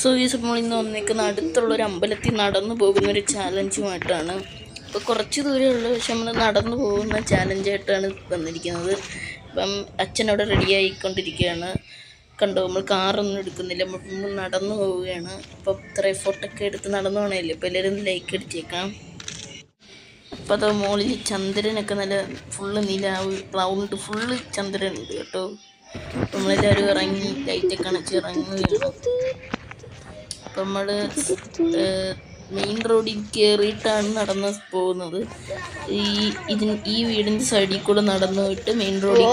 So ഈ നമ്മളിൽ നിന്ന് വന്നേക്കുന്ന അടുത്തുള്ളൊരു അമ്പലത്തിൽ നടന്നു പോകുന്നൊരു ചാലഞ്ചുമായിട്ടാണ്. ഇപ്പോൾ കുറച്ച് ദൂരമുള്ളൂ, പക്ഷെ നമ്മൾ നടന്നു പോകുന്ന ചാലഞ്ചായിട്ടാണ് വന്നിരിക്കുന്നത്. അപ്പം അച്ഛനവിടെ റെഡി ആയിക്കൊണ്ടിരിക്കുകയാണ്. കണ്ടോ, നമ്മൾ കാറൊന്നും എടുക്കുന്നില്ല, നമ്മൾ നടന്നു പോവുകയാണ്. അപ്പം ഇത്ര എഫോർട്ടൊക്കെ എടുത്ത് നടന്നു പോകണമല്ലേ, അപ്പോൾ എല്ലാവരും ലൈക്ക് അടിച്ചേക്കാം. അപ്പോൾ അത് മുകളിൽ ചന്ദ്രനൊക്കെ നല്ല ഫുള്ള് നിലാവ് റൗണ്ട് ഫുള്ള് ചന്ദ്രനുണ്ട് കേട്ടോ. നമ്മളെല്ലാവരും ഇറങ്ങി ലൈറ്റൊക്കെ അണച്ച് ഇറങ്ങുകയാണ്. അപ്പം നമ്മൾ മെയിൻ റോഡിൽ കയറിയിട്ടാണ് നടന്ന് പോകുന്നത്. ഈ വീടിൻ്റെ സൈഡിൽ കൂടെ നടന്നു പോയിട്ട് മെയിൻ റോഡിൽ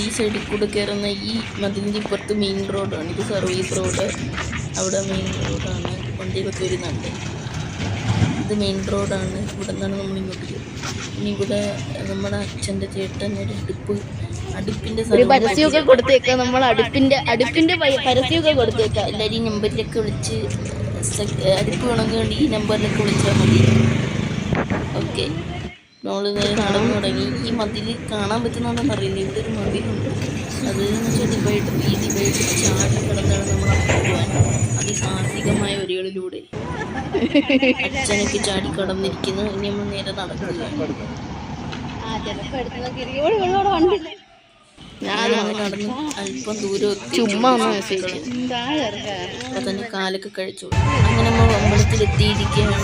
ഈ സൈഡിൽ കൂടെ കയറുന്ന ഈ മതിലിൻ്റെ ഇപ്പുറത്ത് മെയിൻ റോഡാണ്. ഇത് സർവീസ് റോഡ്, അവിടെ മെയിൻ റോഡാണ്, വണ്ടികളൊക്കെ വരുന്നുണ്ട്. ഇത് മെയിൻ റോഡാണ്, ഇവിടെ നിന്നാണ് നമ്മൾ ഇങ്ങോട്ട് കയറുന്നത്. ഇനി ഇവിടെ നമ്മുടെ അച്ഛൻ്റെ ചേട്ടൻ ഒരു അടുപ്പിൻ്റെ പരസ്യമൊക്കെ കൊടുത്തേക്കാം. നമ്മൾ അടുപ്പിൻ്റെ പരസ്യമൊക്കെ കൊടുത്തേക്കാം. എല്ലാവരും നമ്പറിലൊക്കെ വിളിച്ച് അടുപ്പ് വേണമെങ്കിൽ ഈ നമ്പറിലൊക്കെ വിളിച്ചാൽ മതി. ഓക്കെ, നമ്മൾ നേരെ നടന്നു തുടങ്ങി. ഈ മതിൽ കാണാൻ പറ്റുന്നുണ്ടെന്ന് അറിയില്ല, ഇവിടെ ഒരു മതിലുണ്ട്. അത് ഡിവൈഡ് ചാടി കിടന്നാണ് നമ്മൾ പോകാൻ അതിസാഹസികമായ വരികളിലൂടെ. അച്ഛനൊക്കെ ചാടി കടന്നിരിക്കുന്നു. ഇനി നമ്മൾ നേരെ നടക്കുകയാണ്. നടന്ന് അല്പം ദൂരം ചുമ്മാ അപ്പൊ തന്നെ കാലൊക്കെ കഴിച്ചു. അങ്ങനെ നമ്മൾ അമ്പലത്തിലെത്തിയിരിക്കുകയാണ്.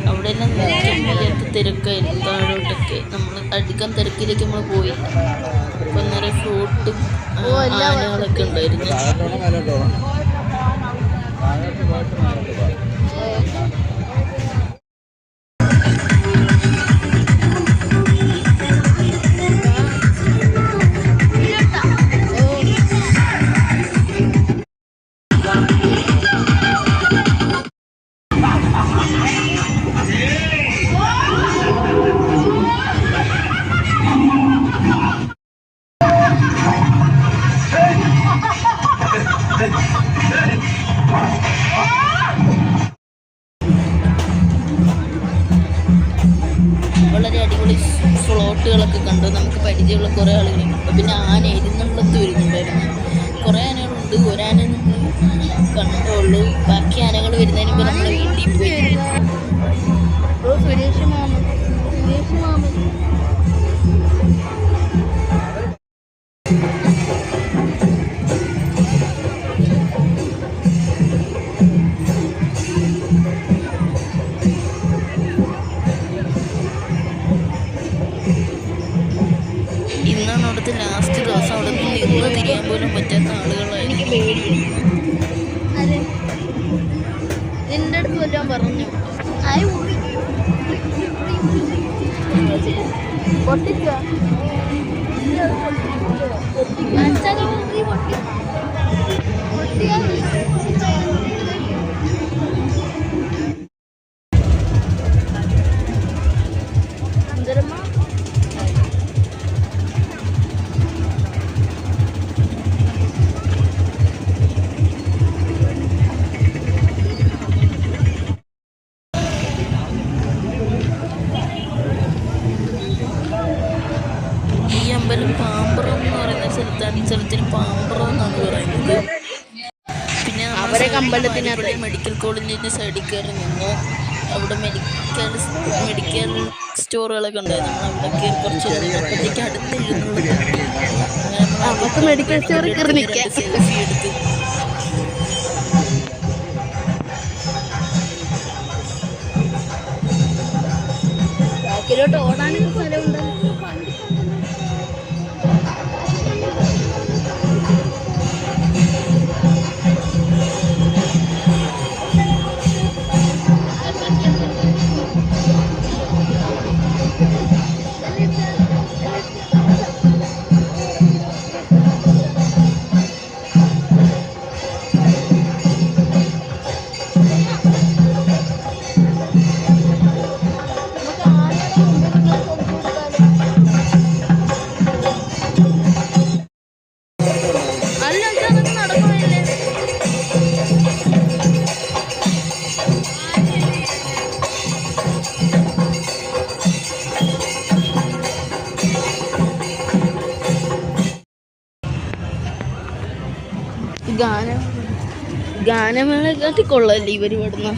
അവിടെ എല്ലാം തിരക്കായിരുന്നു. താഴോട്ടൊക്കെ നമ്മൾ അധികം തിരക്കിലേക്ക് നമ്മൾ പോയി. അപ്പൊ നിറയെ ഫ്രൂട്ടും ആനകളൊക്കെ ഉണ്ടായിരുന്നു. വളരെ അടിപൊളി ഫ്ലോട്ടുകളൊക്കെ കണ്ടു. നമുക്ക് പരിചയമുള്ള കുറേ ആളുകളുണ്ട്. പിന്നെ ആന എഴുന്നള്ളത്ത് വരുന്നുണ്ടായിരുന്നു. കുറേ ആനകളുണ്ട്. ഒരാന കണ്ടുള്ളൂ. ബാക്കി ആനകൾ വരുന്നതിന് മുമ്പ് നമ്മുടെ വീട്ടിൽ പോയി. സുരേഷ് മാമൻ ഇന്നാണ് അവിടുത്തെ ലാസ്റ്റ് ദിവസം. അവിടെ നിന്ന് തിരിയാൻ പോലും പറ്റാത്ത ആളുകളായിരുന്നു. നിന്റെ അടുത്ത് വരാൻ പറഞ്ഞു. പാമ്പ്രം എന്ന് പറയുന്ന സ്ഥലത്താണ്. ഈ സ്ഥലത്തിന് പാമ്പ്രം എന്നാണ് പറയുന്നത്. പിന്നെ നമ്മുടെ മെഡിക്കൽ കോളേജിൻ്റെ സൈഡിൽ കയറി നിന്നു. അവിടെ മെഡിക്കൽ സ്റ്റോറുകളൊക്കെ ഉണ്ടായിരുന്നു. നമ്മൾ അവിടെ കയറി കുറച്ച് അപ്പോഴത്തേക്ക് അടുത്ത് എഴുതുന്നുണ്ട്. മെഡിക്കൽ സ്റ്റോറിൽ കയറി നിൽക്കാം. സെൽഫി എടുത്ത് ബാക്കിലോട്ട് ഓടാനൊക്കെ സ്ഥലമുണ്ട്. നമുക്ക് ആനയുടെ മുമ്പിൽ ഗാനമേളക്കാട്ടി കൊള്ളല്ലേ ഇവർ ഇവിടുന്ന്,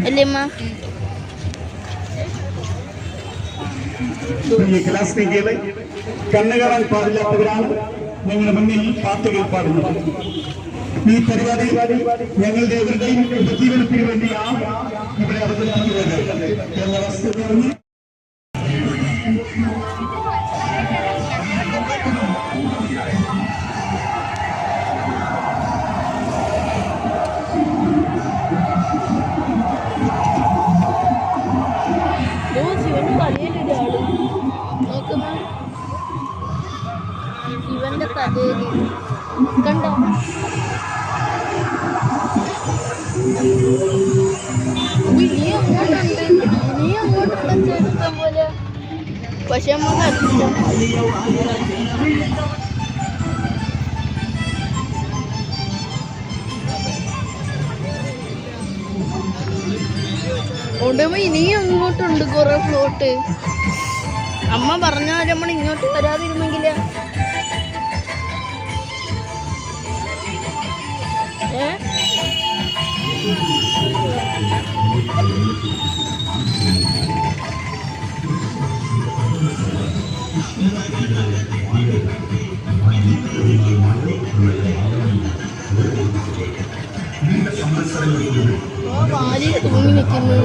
അല്ലേ അമ്മ? കലാസ്നേഹികളെ, കണ്ണു കാണാൻ പാടില്ലാത്തവരാണ് ഞങ്ങളുടെ മുന്നിൽ പാട്ടുകൾ പാടുന്നത്. ഈ പരിപാടി ഞങ്ങളുടെ എവരുടെയും ഉപജീവനത്തിന് വേണ്ടിയാണ് ഇവിടെ അവതരിപ്പിക്കുന്നത്. ശിവന്റെ തലയില് കണ്ടോ? നീ അങ്ങോട്ടുണ്ട് ചെറുപ്പം പോലെ, പക്ഷെ നമുക്ക് അറിയില്ല. ഉടമ ഇനിയും അങ്ങോട്ടുണ്ട് കുറെ ഫ്ലോട്ട്. അമ്മ പറഞ്ഞാൽ നമ്മൾ ഇങ്ങോട്ട് വരാതിരുന്നെങ്കില് വാലി തൂങ്ങി നിൽക്കുന്നു.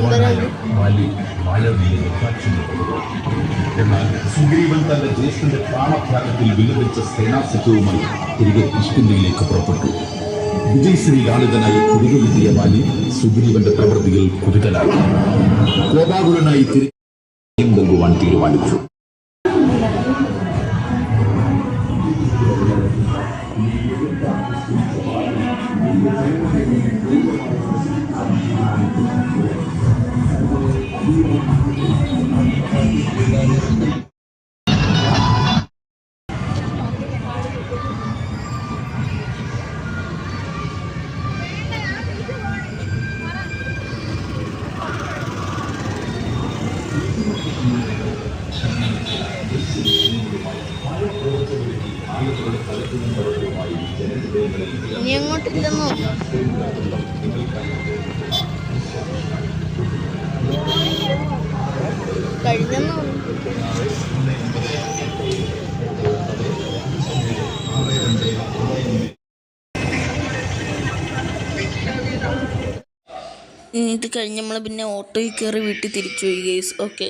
എന്നാൽ സുഗ്രീവൻ തന്റെ ജ്യേഷ്ഠന്റെ പ്രാണത്യാഗത്തിൽ വിലപിച്ച സേനാസഖ്യവുമായി തിരികെ കിഷ്കിന്ധയിലേക്ക് പുറപ്പെട്ടു. വിജയശ്രീ ലാളിതനായി തിരികെയെത്തിയ വാലി സുഗ്രീവന്റെ പ്രവൃത്തിയിൽ കുതുകലായി. കോപാകുലനായി തിരികെ നൽകുവാൻ തീരുമാനിച്ചു. ഇനി അങ്ങോട്ടില്ലെന്നോ? കഴിഞ്ഞെന്നോ? ഇത് കഴിഞ്ഞ് നമ്മൾ പിന്നെ ഓട്ടോയിൽ കയറി വീട്ടിൽ തിരിച്ചു പോയി ഗൈസ്. ഓക്കെ,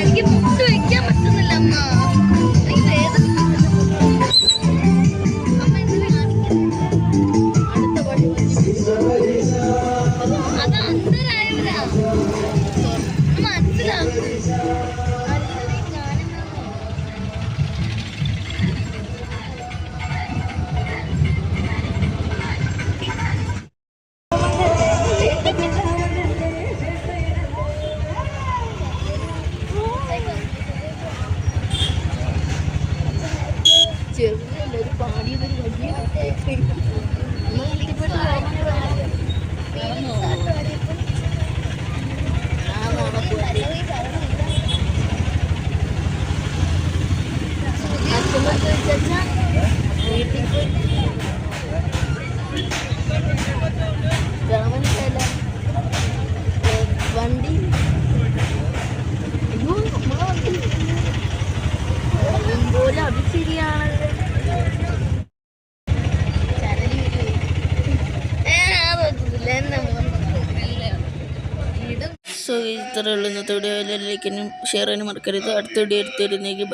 എനിക്ക് മുട്ട് വയ്ക്കാൻ പറ്റുന്നില്ല അമ്മ. അത് അന്തരായവരാ മനസ്സിലാവും. ചെറിയൊരു പാടിയതൊരു വലിയ വണ്ടി പോലെ അത് ശരിയാണല്ലോ. സോ ഇത്രയുള്ള ഇന്നത്തെ വീഡിയോ എല്ലാവരിലേക്കും ഷെയർ ചെയ്യാനും മറക്കരുത്. അടുത്ത വീഡിയോ എടുത്തിരുന്നെങ്കിൽ